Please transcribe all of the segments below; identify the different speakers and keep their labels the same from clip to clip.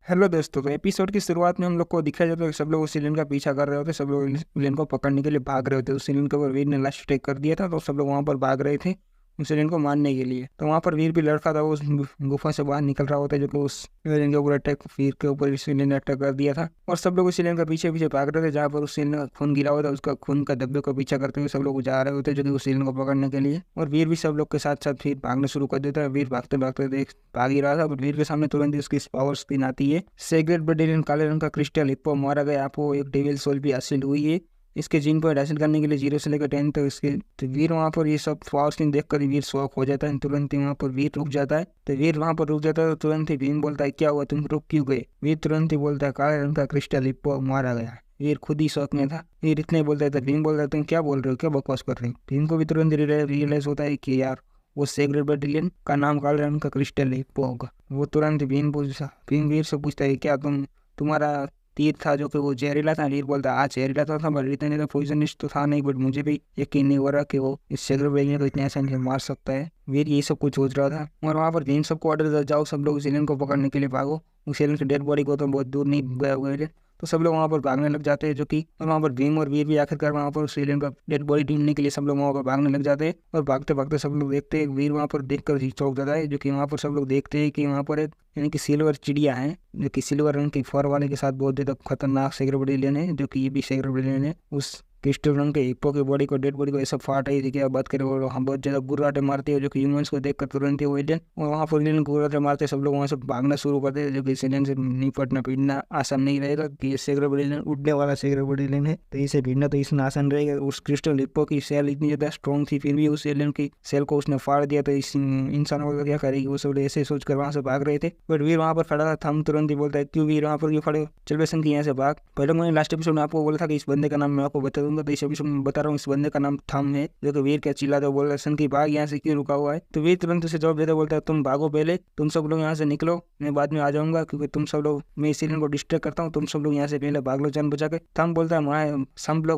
Speaker 1: Hello दोस्तों। तो episode की शुरुआत में हम लोग को दिखाया जाता है कि सब लोग उस विलेन का पीछा कर रहे होते, सब लोग विलेन को पकड़ने के लिए भाग रहे होते। उस विलेन के ऊपर वीर ने लास्ट अटैक कर दिया था, तो सब लोग वहां पर भाग रहे थे उस विलेन को मारने के लिए। तो वहां पर वीर भी लड़का था, वो उस गुफा से बाहर निकल रहा होता है, जो कि उस विलेन के ऊपर अटैक, वीर के ऊपर इस विलेन ने अटैक कर दिया था। और सब लोग उस विलेन का पीछे पीछे भाग रहे थे, जहाँ पर उस विलेन का खून गिरा हुआ था, उसका खून का धब्बे को पीछा करते हुए सब लोग जा रहे होते, जो कि उस विलेन को पकड़ने के लिए। और वीर भी सब लोग के साथ साथ फिर भागना शुरू कर देता है। वीर भागते भागते देख भाग ही रहा था, बट वीर के सामने तुरंत ही उसकी पावर स्पिन आती है। सेग्रेट ब्रेडिलियन काले रंग का क्रिस्टल हिप्पो मारा गया, आपको एक डेविल सोल भी हासिल हुई है। इसके जीन पॉइंट हासिल करने के लिए 0 से लेकर 10 तक इसके। तो वीर वहाँ पर ये सब पावर स्पिन देखकर वीर शॉक हो जाता है। तुरंत ही वहाँ पर वीर रुक जाता है। तो वीर वहाँ पर रुक जाता है, तो तुरंत ही भीम बोलता है, क्या हुआ, तुम रुक क्यों गए? वीर तुरंत ही बोलता है, काले रंग का क्रिस्टल हिप्पो मारा गया। वीर खुद ही शौक में था। वीर इतने बोलता है तो भीम बोलता है, तुम क्या बोल रहे हो, क्या बकवास कर रहे हो? भीम को भी तुरंत रियलाइज होता है कि यार वो सेग्रेट बैटेलियन का नाम काले रंग का क्रिस्टल हिप्पो होगा। वो तुरंत भीम वीर से पूछता है, क्या तुम्हारा तीर था जो कि वो जहरीला था? वीर बोलता है, आज जहरीला था बट इतने तो पॉइजनस तो था नहीं, बट मुझे भी यकीन नहीं हो रहा कि वो इस सेग्रेट बैटेलियन को इतने आसानी से मार सकता है। वीर यही सब कुछ सोच रहा था। और वहाँ पर भीम सबको ऑर्डर देता, जाओ सब लोग उस एलियन को पकड़ने के लिए भागो। उस एलियन की डेड बॉडी को तो बहुत दूर नहीं गया हुआ है। तो सब लोग वहाँ पर भागने लग जाते हैं, जो कि और वहाँ पर भीम और वीर भी आखिरकार वहाँ पर उस एलियन का डेड बॉडी ढूंढने के लिए सब लोग वहाँ पर भागने लग जाते हैं। और भागते भागते सब लोग देखते हैं, वीर वहाँ पर देखकर ही चौंक जाता है, जो कि वहाँ पर सब लोग देखते हैं कि वहाँ पर एक यानी कि सिल्वर चिड़िया है, जो कि सिल्वर रंग की फर वाले के साथ बहुत ज़्यादा खतरनाक सेग्रेट एलियन है, जो कि ये भी सेग्रेट एलियन है। उस क्रिस्टल रंग के हिप्पो की बॉडी को, डेड बॉडी को ऐसा फाट रही थी कि बात करें, और हम बहुत ज्यादा गुर्राटे मारते हैं, जो कि ह्यूमंस को देखकर तुरंत ही वो एलियन, और वहाँ पर एलियन गुर्राटे मारते सब लोग वहाँ से भागना शुरू करते हैं, जो कि इस एलियन से निपटना पीटना आसान नहीं रहेगा, कि ये सेग्रेट एलियन उड़ने वाला सेग्रेट एलियन है, तो इसे भिड़ना तो इसमें आसान रहेगा। उस क्रिस्टल हिप्पो की सेल इतनी ज्यादा स्ट्रॉन्ग थी, फिर भी उस एलियन की सेल को उसने फाड़ दिया, तो इस इंसानों को क्या करेगी? वो सब ऐसे सोच कर वहाँ से भाग रहे थे। बट वीर वहाँ पर खड़ा था। थम तुरंत ही बोलता है, क्यों वीर वहाँ पर क्यों खड़े हो, चल बे संकी यहाँ से भाग। पहले मैंने लास्ट एपिसोड में आपको बोला था कि इस बंदे का नाम मैं आपको बता दूंगा, तो इस एपिसोड में बता रहा हूँ, इस बंदे का नाम थम है, जो कि वीर क्या चिल्लाता बोल रहा है, संकी भाग यहाँ से, क्यों रुका हुआ है? तो वीर तुरंत उसे जवाब देता बोलता है, तुम भागो पहले, तुम सब लोग यहाँ से निकलो, मैं बाद में आ जाऊंगा, क्योंकि तुम सब लोग, मैं इस सीजन को डिस्ट्रैक्ट करता हूँ, तुम सब लोग यहाँ से पहले भाग लो जान बचा के। थम बोलता है,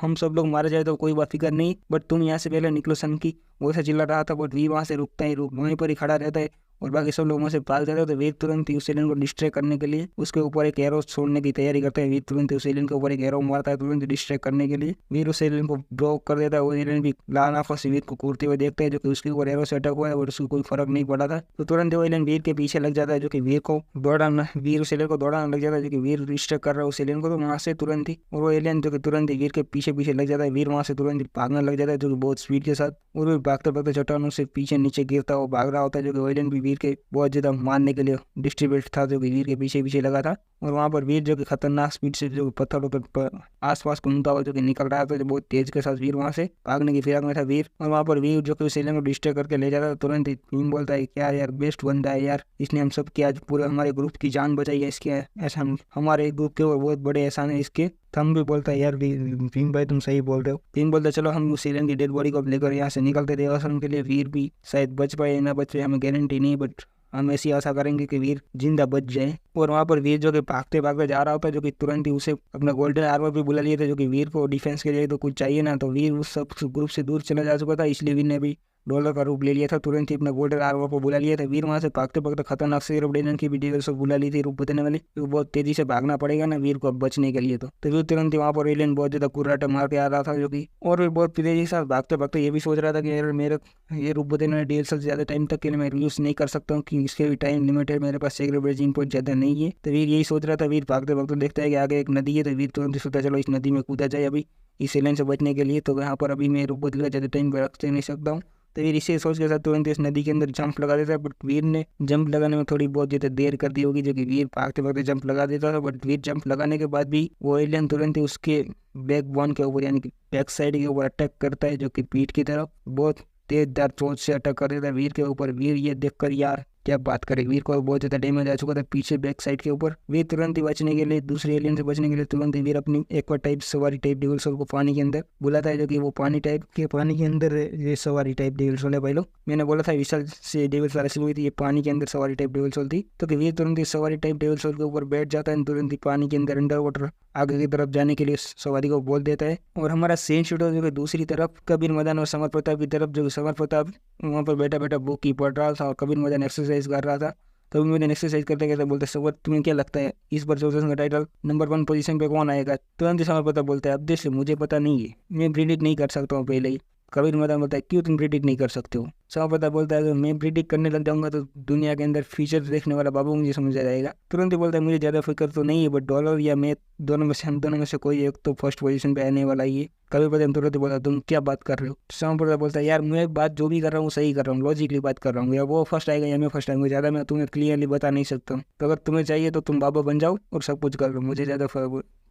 Speaker 1: हम सब लोग मारे जाए तो कोई बात फिक्र नहीं, बट तुम यहाँ से पहले निकलो संकी। वो ऐसा चिल्ला रहा था, बट वीर वहाँ से रुकता ही वहीं पर ही खड़ा रहता है, और बाकी सब लोग वहाँ से भाग जाते हैं। तो वीर तुरंत ही उस एलियन को डिस्ट्रैक्ट करने के लिए उसके ऊपर एक एरो छोड़ने की तैयारी करता है। वीर तुरंत ही उस एलियन के ऊपर एक एरो मारता है, तुरंत डिस्ट्रैक्ट करने के लिए। वीर उस एलियन को ब्लॉक कर देता है। वो एलियन भी लाल आंखों से वीर को कूदते हुए देखता है, जो कि उसके ऊपर एरो से अटक हुआ है और उसको कोई फर्क नहीं पड़ा था। तो तुरंत वो एलियन वीर के पीछे लग जाता है, जो कि वीर उस एलियन को दौड़ाने लग जाता है, जो कि वीर डिस्ट्रैक्ट कर रहा है उस एलियन को। तो वहाँ से तुरंत ही, और वो एलियन जो कि तुरंत ही वीर के पीछे पीछे लग जाता है। वीर वहाँ से तुरंत ही भागने लग जाता है, जो कि बहुत स्पीड के साथ, और भी भागते भागते चट्टानों से पीछे नीचे गिरता हुआ भाग रहा होता है, जो कि एलियन भी वीर के बहुत ज्यादा मारने के लिए डिस्ट्रीब्यूट था, जो कि वीर के पीछे पीछे लगा था। और वहाँ पर वीर जो कि खतरनाक स्पीड से जो पत्थरों पर आसपास घूमता हुआ जो कि निकल रहा था, जो बहुत तेज के साथ वीर वहाँ से भागने की फिराक में था वीर। और वहाँ पर वीर जो कि उस एलियन को डिस्ट्रैक्ट करके ले जाता है। तुरंत ही भीम बोलता है, क्या यार बेस्ट बंदा है यार, इसने हम सब की आज पूरे हमारे ग्रुप की जान बचाई है, इसके ऐसा हमारे ग्रुप के ऊपर बहुत बड़े एहसान है इसके। थम भी बोलता है, यार भीम भाई तुम सही बोल रहे हो। भीम बोलता है, चलो हम उस एलियन की डेड बॉडी को लेकर यहाँ से निकलते थे, और के लिए वीर भी शायद बच पाए ना बच पाए हमें गारंटी नहीं, बट हम ऐसी आशा करेंगे कि वीर जिंदा बच जाए। और वहाँ पर वीर जो कि भागते भागते जा रहा होता है, जो कि तुरंत ही उसे अपना गोल्डन आर्मर भी बुला लिया था, जो कि वीर को डिफेंस के लिए तो कुछ चाहिए ना। तो वीर उस सब ग्रुप से दूर चला जा चुका था, इसलिए वीर ने भी डॉलर का रूप ले लिया था। तुरंत ही अपना गोल्डन आर्मर को बुला लिया था। वीर वहाँ से भागते भागते खतरनाक से रोबडेनन की भी डेविल सब बुला ली थी रूप बदलने वाली, तो बहुत तेजी से भागना पड़ेगा ना वीर को अब बचने के लिए। तो वीर तुरंत ही वहाँ पर एलियन बहुत ज्यादा कुर्राटे मार के आ रहा था, जो कि और भी बहुत तेजी के साथ भागते भागते ये भी सोच रहा था कि यार मेरे ये रूप बदलने डीएलएल से ज्यादा टाइम तक के लिए मैं यूज नहीं कर सकता हूँ, कि इसके भी टाइम लिमिट है, मेरे पास सेग्रेट ब्रेजिंग पॉइंट ज्यादा नहीं है। तो वीर यही सोच रहा था। वीर भागते भागते देखता है कि आगे एक नदी है, तो वीर तुरंत सोचता चलो इस नदी में कूदा जाए अभी इस एलियन से बचने के लिए। तो यहाँ पर अभी मैं रूप बदल ज्यादा टाइम रख नहीं सकता हूँ। तो वीर इसे सोच के साथ तुरंत इस नदी के अंदर जंप लगा देता है, बट वीर ने जंप लगाने में थोड़ी बहुत ज्यादा देर कर दी होगी, जो कि वीर भागते भागते जंप लगा देता था। बट वीर जंप लगाने के बाद भी वो एलियन तुरंत ही उसके बैक बोन के ऊपर यानी कि बैक साइड के ऊपर अटैक करता है, जो कि पीठ की तरफ बहुत तेज दार चोट से अटैक कर देता है वीर के ऊपर। वीर ये देखकर यार क्या बात करें, वीर को बहुत ज्यादा डैमेज आ चुका था पीछे बैक साइड के ऊपर। वीर तुरंत ही बचने के लिए, दूसरे एलियन से बचने के लिए, तुरंत ही वीर अपनी एक्वा टाइप सवारी टाइप डेविल सोल को पानी के अंदर बुलाता है, जो कि वो पानी के अंदर ये सवारी टाइप डेविल सोल है। भाई लोग मैंने बोला था विशाल से डेविल सोल ऐसी हुई थी, ये पानी के अंदर सवारी टाइप डेविल सोल थी। तो वीर तुरंत ही सवारी टाइप डेविल सोल के ऊपर बैठ जाता है, तुरंत ही पानी के अंदर अंडर वाटर आगे की तरफ जाने के लिए सवारी को बोल देता है। और हमारा सेन शूटर जो कि दूसरी तरफ कबीर मदन और समर प्रताप की तरफ, जो कि समर प्रताप वहाँ पर बैठा बैठा बुक की पढ़ रहा था और कबीर मदन एक्सरसाइज कर रहा था। कभी मेरे एक्सरसाइज करते करते बोलते सवर तुम्हें क्या लगता है इस बार जोसेफ का टाइटल नंबर 1 पोजीशन पे कौन आएगा? तुरंत ही समर पता बोलता है अब देख मुझे पता नहीं है, मैं प्रिडिक्ट नहीं कर सकता हूँ पहले ही। कबीर मैदान बोलता है क्यों तुम प्रिडिक्ट नहीं कर सकते हो? समर पता बोलता है अगर मैं प्रिडिक्ट करने लग जाऊंगा तो दुनिया के अंदर फ्यूचर देखने वाला बाबू मुझे समझ आ जाएगा। तुरंत ही बोलता है मुझे ज़्यादा फिक्र तो नहीं है, बट डॉलर या मैं हम दोनों में से कोई एक तो फर्स्ट पोजीशन पे आने वाला ही है। कबीर पता तुरंत ही बोलता तुम क्या बात कर रहे हो? समर पता बोलता है यार मैं बात जो भी कर रहा हूँ सही कर रहा हूँ, लॉजिकली बात कर रहा हूँ, या वो फर्स्ट आएगा या मैं फर्स्ट आऊंगा, ज़्यादा मैं तुम्हें क्लियरली बता नहीं सकता हूँ। तो अगर तुम्हें चाहिए तो तुम बाबा बन जाओ और सब कुछ कर लो, मुझे ज़्यादा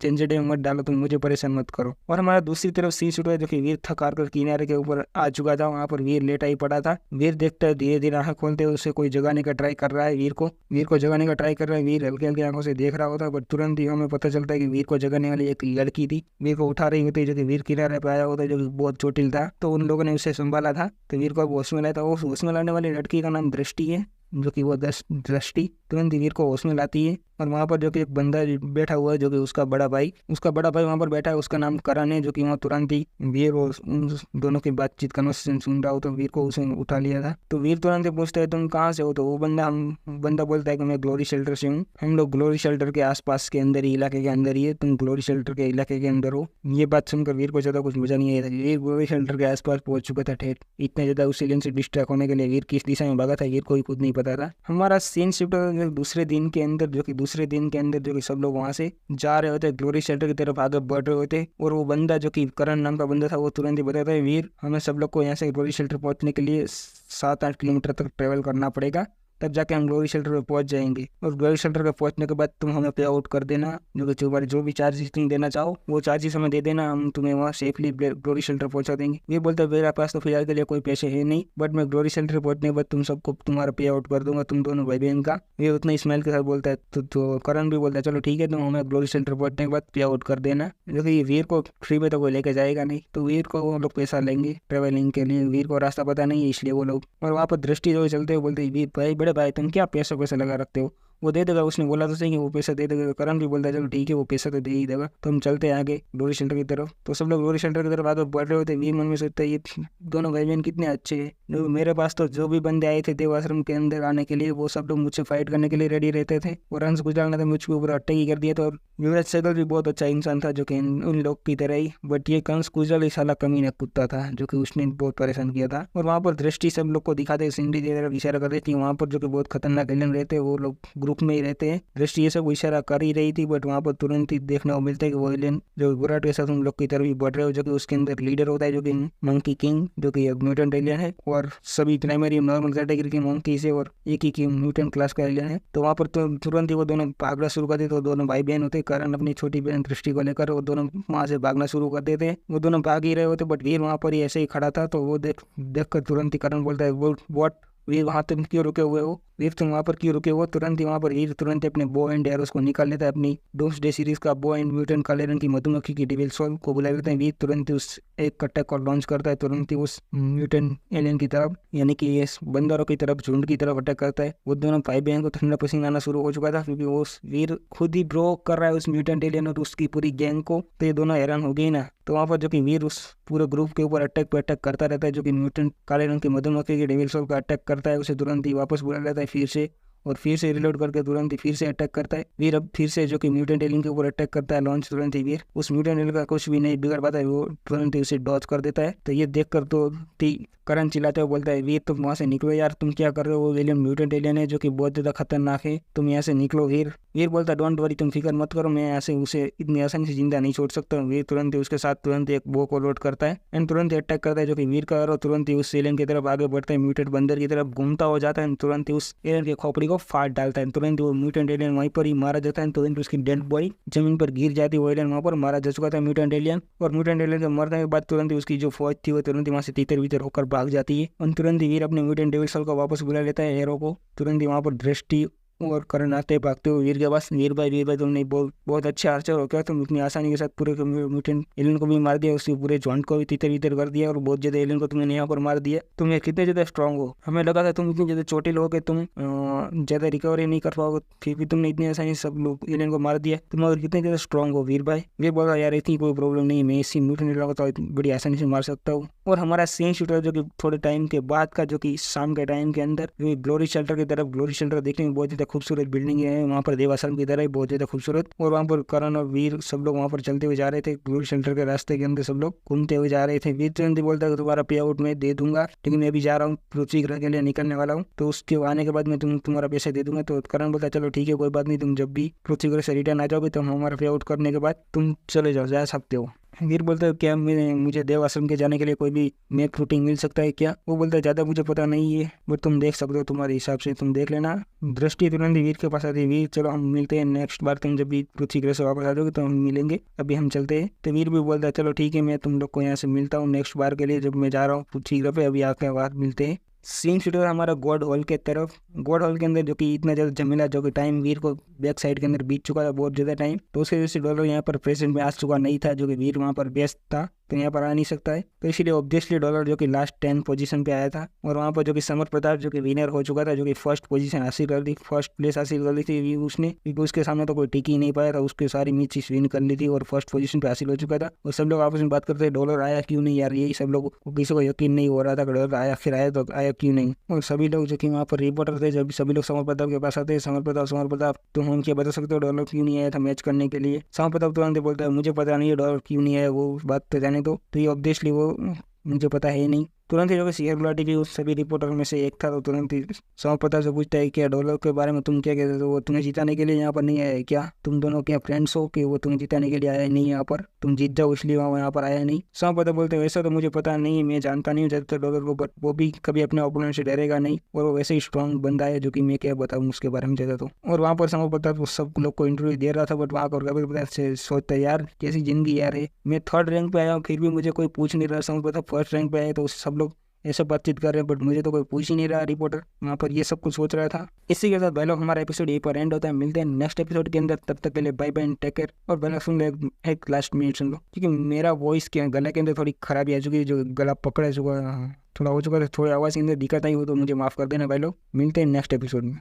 Speaker 1: झंझटे में मत डालो, तुम मुझे परेशान मत करो। और हमारा दूसरी तरफ सीन शूट है जो कि वीर थक हार कर किनारे के ऊपर आ चुका था। वहाँ पर वीर लेटा ही पड़ा था। वीर देखता है धीरे धीरे आंखें खोलते हुए उसे कोई जगाने का ट्राई कर रहा है। वीर को जगाने का ट्राई कर रहा है। वीर हल्के हल्के आंखों से देख रहा होता है, बट तुरंत ही हमें पता चलता है कि वीर को जगाने वाली एक लड़की थी। वीर को उठा रही होती है जो कि वीर किनारे पे आया होता है, जो कि बहुत चोटिल था। तो उन लोगों ने उसे संभाला था, तो वीर को होश में लाया था। उस होश में लाने वाली लड़की का नाम दृष्टि है, जो कि वो दृष्टि तुरंत ही वीर को होश में लाती है। और वहाँ पर जो कि एक बंदा बैठा हुआ है जो कि उसका बड़ा भाई वहाँ पर बैठा है, उसका नाम करण है, जो कि वहाँ तुरंत ही वीर और उन दोनों की बातचीत कन्वर्सेशन सुन रहा हो, तो वीर को उसे उठा लिया था। तो वीर तुरंत ही पूछता है तुम कहाँ से हो? तो वो बंदा बोलता है कि मैं ग्लोरी शेल्टर से हूँ। हम लोग ग्लोरी शेल्टर के आसपास के अंदर ही, इलाके के अंदर ही है, तुम ग्लोरी शेल्टर के इलाके के अंदर हो। ये बात सुनकर वीर को ज्यादा कुछ मजा नहीं आया था। वीर ग्लोरी शेल्टर के आसपास पहुंच चुका था ठेठ। इतने ज्यादा उस एलियन से डिस्ट्रैक्ट होने के लिए वीर किस दिशा में भागा था वीर को ही खुद नहीं पता था। हमारा सीन शिफ्ट दूसरे दिन के अंदर, जो कि सब लोग वहां से जा रहे होते, ग्लोरी शेल्टर की तरफ आगे बढ़ रहे होते। और वो बंदा जो कि करण नाम का बंदा था, वो तुरंत ही बताता है वीर हमें सब लोग को यहाँ से ग्लोरी शेल्टर पहुंचने के लिए 7-8 किलोमीटर तक ट्रेवल करना पड़ेगा, तब जाके हम ग्लोरी शेल्टर पे पहुंच जाएंगे। और ग्लोरी शेल्टर पे पहुंचने के बाद तुम हमें पे आउट कर देना, जो भी चार्जेस तुम देना चाहो वो चार्जेस हमें दे देना, हम तुम्हें वहाँ सेफली ग्लोरी शेल्टर पहुंचा देंगे। ये बोलता है मेरे पास तो फिलहाल के लिए कोई पैसे है नहीं, बट मैं ग्लोरी शेल्टर पहुंचने के बाद तुम सबको तुम्हारा पे आउट कर दूंगा, तुम दोनों भाई बहन का। ये उतना स्माइल के साथ बोलता है। तो करण भी बोलता है चलो ठीक है, तुम हमें ग्लोरी शेल्टर पहुंचने के बाद पे आउट कर देना, जो कि वीर को फ्री में तो कोई लेके जाएगा नहीं, तो वीर को वो लोग पैसा लेंगे ट्रेवलिंग के लिए। वीर को रास्ता पता नहीं है इसलिए वो लोग। और वहाँ पर दृष्टि जो चलते हुए बोलते वीर भाई बड़े भाई तुम क्या पैसा लगा रखते हो, वो दे देगा। उसने बोला तो सही कि वो पैसा दे देगा। करण भी बोलता है चलो ठीक है वो पैसा तो दे ही देगा, तो हम चलते हैं आगे ग्लोरी शेल्टर की तरफ। तो सब लोग ग्लोरी शेल्टर की तरफ आगे बढ़ रहे होते। वीर मन में सोचता है ये दोनों भाई बहन कितने अच्छे हैं। मेरे पास तो जो भी बंदे आए थे देव आश्रम के अंदर आने के लिए, वो सब लोग मुझसे फाइट करने के लिए रेडी रहते थे, और अंश गुजराल ने तो मुझके ऊपर अटैक ही कर दिया था। और युवराज सहगल भी बहुत अच्छा इंसान था, जो कि उन लोग की तरह ही, बट ये कंस गुजराल ही साला कमीना कुत्ता था, जो कि उसने बहुत परेशान किया था। और वहाँ पर दृष्टि सब लोग को दिखाते सिंडी की तरफ इशारा कर रही थी। वहाँ पर जो कि बहुत खतरनाक एलियन रहते हैं, वो लोग ग्रुप में ही रहते हैं। दृष्टि ये सब इशारा कर ही रही थी, बट वहाँ पर तुरंत ही देखने को मिलता है कि वो एलियन जो विराट के साथ उन लोग की तरफ ही बढ़ रहे हो, जो कि उसके अंदर लीडर होता है जो कि मंकी किंग, जो कि एक म्यूटेंट एलियन है, और सभी प्राइमरी नॉर्मल कैटेगरी के मंकी से और एक ही म्यूटेंट क्लास का एलियन है। तो वहाँ पर तुरंत ही वो दोनों भागना शुरू कर देते। तो दोनों भाई बहन होते, करण अपनी छोटी बहन दृष्टि को लेकर, वो दोनों वहाँ से भागना शुरू कर देते। वो दोनों भाग ही रहे होते, बट वीर वहाँ पर ही ऐसे ही खड़ा था। तो वो देख कर तुरंत ही करण बोलता है व्हाट वीर वहाँ तुम क्यों रुके हुए हो? वीर तुम वहाँ पर क्यों रुके हो? तुरंत ही वहाँ पर वीर तुरंत अपने बो एंड एरोस को निकाल लेता है। अपनी डूम्सडे सीरीज का बो एंड म्यूटेंट काले रंग की मधुमक्खी की डेविल सोल को बुला लेते हैं। वीर तुरंत ही उस एक अटैक को लॉन्च करता है, तुरंत ही उस म्यूटेंट एलियन की तरफ, यानी कि ये बंदरों की तरफ, झुंड की तरफ अटैक करता है। वो दोनों भाई बहन को ठंडा पसीना आना शुरू हो चुका था, क्योंकि वो वीर खुद ही ब्रो कर रहा है उस म्यूटेंट एलियन और उसकी पूरी गैंग को। तो ये दोनों हैरान हो गई ना। तो वहाँ पर जो कि वीर उस पूरे ग्रुप के ऊपर अटैक पे अटैक करता रहता है, जो कि म्यूटेंट काले रंग की मधुमक्खी की डेविल सोल का अटैक करता है। उसे तुरंत ही वापस बुला लेता है फिर से, और फिर से रिलोड करके तुरंत ही फिर से अटैक करता है। वीर अब फिर से जो कि म्यूटेंट एलियन के ऊपर अटैक करता है लॉन्च। तुरंत ही वीर उस म्यूटेंट एलियन का कुछ भी नहीं बिगड़ पाता है, वो तुरंत ही उसे डॉज कर देता है। तो ये देखकर तो करण चिल्लाते हुए बोलता है वीर तुम वहाँ से निकलो यार, तुम क्या कर रहे हो? वो एलियन म्यूटेंट एलियन है जो कि बहुत ज़्यादा खतरनाक है, तुम यहाँ से निकलो। वीर बोलता है डोंट वरी, तुम फिक्र मत करो, मैं यहाँ से उसे इतनी आसानी से जिंदा नहीं छोड़ सकता हूँ। वीर तुरंत ही उसके साथ तुरंत एक बो को लोड करता है एंड तुरंत ही अटैक करता है, जो कि वीर का एरो तुरंत ही उस एलियन की तरफ आगे बढ़ता है, म्यूटेंट बंदर की तरफ घूमता हो जाता है, तुरंत ही उस एलियन की खोपड़ी को फाड़ डालता है। तुरंत वो म्यूटेंट एलियन वहीं पर ही मारा जाता है। तुरंत उसकी डेड बॉडी जमीन पर गिर जाती है। वो एलियन वहाँ पर मारा जा चुका था म्यूटेंट एलियन, और म्यूटेंट एलियन के मरने के बाद तुरंत ही उसकी जो फौज थी वो तुरंत ही वहाँ से तीतर बीतर होकर भाग जाती है। और तुरंत ही वीर अपने म्यूटेंट डेविल सोल को वापस बुला लेता है एरो को। तुरंत ही वहाँ पर दृष्टि और करण आते भागते हुए वीर के पास, वीर भाई तुमने बहुत अच्छे आर्चर हो क्या, तुम इतनी आसानी के साथ पूरे म्यूटेंट एलियन को भी मार दिया, उसके पूरे जॉइंट को भी तितर बितर कर दिया और बहुत ज्यादा एलियन को तुमने यहाँ पर मार दिया। तुम कितने ज्यादा स्ट्रांग हो, हमें लगा था तुम इतनी ज्यादा चोटिल हो कि तुम ज्यादा रिकवरी नहीं कर पाओगे, फिर भी तुमने इतनी आसानी से सब लोग एलियन को मार दिया। तुम अगर कितने ज्यादा स्ट्रांग हो वीर भाई। वीर बोला यार इतनी कोई प्रॉब्लम नहीं, मैं इसी म्यूटेंट एलियन को तो बड़ी आसानी से मार सकता हूँ। और हमारा सीन शूटर जो कि थोड़े टाइम के बाद का, जो कि शाम के टाइम के अंदर ग्लोरी शेल्टर की तरफ, ग्लोरी शेल्टर देखने में बहुत ज्यादा खूबसूरत बिल्डिंग है वहाँ पर, देवासन की तरह बहुत ज्यादा खूबसूरत। और वहाँ पर करण और वीर सब लोग वहाँ पर चलते हुए जा रहे थे, ग्लोरी शेल्टर के रास्ते के अंदर सब लोग घूमते हुए जा रहे थे। वीर तुरंत ही बोलता है तुम्हारा पे आउट मैं दे दूंगा, लेकिन मैं अभी जा रहा हूँ पृथ्वी ग्रह के लिए निकलने वाला हूँ, तो उसके आने के बाद मैं तुम्हारा पैसा दे दूंगा। तो करण बोलता है चलो ठीक है कोई बात नहीं, तुम जब भी पृथ्वी ग्रह से रिटर्न आ जाओगे तो हमारा पे आउट करने के बाद तुम चले जाओ, जा सकते हो। वीर बोलता है क्या मुझे देव आश्रम के जाने के लिए कोई भी मैप रूटिंग मिल सकता है क्या। वो बोलता है ज़्यादा मुझे पता नहीं है, बट तुम देख सकते हो, तुम्हारे हिसाब से तुम देख लेना। दृष्टि तुरंत वीर के पास आती है, वीर चलो हम मिलते हैं नेक्स्ट बार, तुम जब भी पृथ्वी ग्रह से वापस आ जाओगे तो हम मिलेंगे, अभी हम चलते हैं। तो वीर भी बोलता है चलो ठीक है मैं तुम लोग को यहाँ से मिलता हूँ नेक्स्ट बार के लिए, जब मैं जा रहा हूँ पृथ्वी ग्रह पे, अभी आके बाद मिलते हैं। सीन शूटर हमारा गॉड हॉल के तरफ, गॉड हॉल के अंदर जो कि इतना ज़्यादा झमेला, जो कि टाइम वीर को बैक साइड के अंदर बीत चुका था बहुत ज़्यादा टाइम, तो उसकी वजह से डॉलर यहाँ पर प्रेजेंट में आ चुका नहीं था, जो कि वीर वहाँ पर व्यस्त था तो यहाँ पर आ नहीं सकता है। तो इसीलिए ऑब्वियसली डॉलर जो कि लास्ट 10 पोजीशन पे आया था, और वहाँ पर जो कि समर प्रताप जो कि विनर हो चुका था, जो कि फर्स्ट पोजीशन हासिल कर दी, फर्स्ट प्लेस हासिल कर ली थी उसने, क्योंकि उसके सामने तो कोई टिक ही नहीं पाया था, उसके सारी मैचेस विन कर ली थी और फर्स्ट पोजीशन पे हासिल हो चुका था। और सब लोग आपस में बात करते हैं डॉलर आया क्यों नहीं यार, यही सब लोग किसी को यकीन नहीं हो रहा था कि डॉलर आया, फिर आया तो आया क्यों नहीं। और सभी लोग जो कि वहाँ पर रिपोर्टर थे, जब सभी लोग समर प्रताप के पास आते हैं, समर प्रताप तुम हम क्या बता सकते हो डॉलर क्यों नहीं आया था मैच करने के लिए। समर प्रताप तुरंत बोलता है मुझे पता नहीं है डॉलर क्यों नहीं आया, वो बात तो जाने दो, तो ये ऑब्वियसली वो मुझे पता है नहीं। तुरंत ही जो कि सीआर गुलाटी भी उस सभी रिपोर्टर में से एक था, तो तुरंत ही समर प्रताप से पूछता है क्या डॉलर के बारे में तुम क्या कहते हो, वो तुम्हें जिताने के लिए यहाँ पर नहीं आया है क्या, तुम दोनों क्या फ्रेंड्स हो कि वो तुम्हें जिताने के लिए आया नहीं यहाँ पर, तुम जीत जाओ इसलिए वो यहाँ पर आया नहीं। समर प्रताप बोलते हैं वैसा तो मुझे पता नहीं, मैं जानता नहीं हूँ ज़्यादातर डॉलर को, बट वो भी कभी अपने ओपोनेंट से डरेगा नहीं, और वो वैसे ही स्ट्रॉन्ग बंदा है, जो कि मैं क्या बताऊँ उसके बारे में ज़्यादा। तो और वहाँ पर समर प्रताप सब लोग को इंटरव्यू दे रहा था, बट वहाँ पर कभी प्रताप से सोचता है यार कैसी जिंदगी यार है, मैं 3rd रैंक पे आया हूँ फिर भी मुझे कोई पूछ नहीं रहा, समर प्रताप 1st रैंक पे आया तो सब लोग ऐसा बातचीत कर रहे हैं, बट मुझे तो कोई पूछ ही नहीं रहा। रिपोर्टर वहाँ पर ये सब कुछ सोच रहा था। इसी के साथ भाई लोग हमारा एपिसोड यहीं पर एंड होता है, मिलते हैं नेक्स्ट एपिसोड के अंदर, तब तक के लिए bye bye and take care. और भाई लोग सुन लो एक लास्ट मिनट सुन लो, क्योंकि मेरा वॉइस के गले के अंदर थोड़ी खराबी आ चुकी है, जो गला पकड़ा चुका थोड़ा हो चुका है, थोड़ी आवाज़ के अंदर दिक्कत आई हो तो मुझे माफ़ कर देना भाई लोग। मिलते हैं नेक्स्ट एपिसोड में।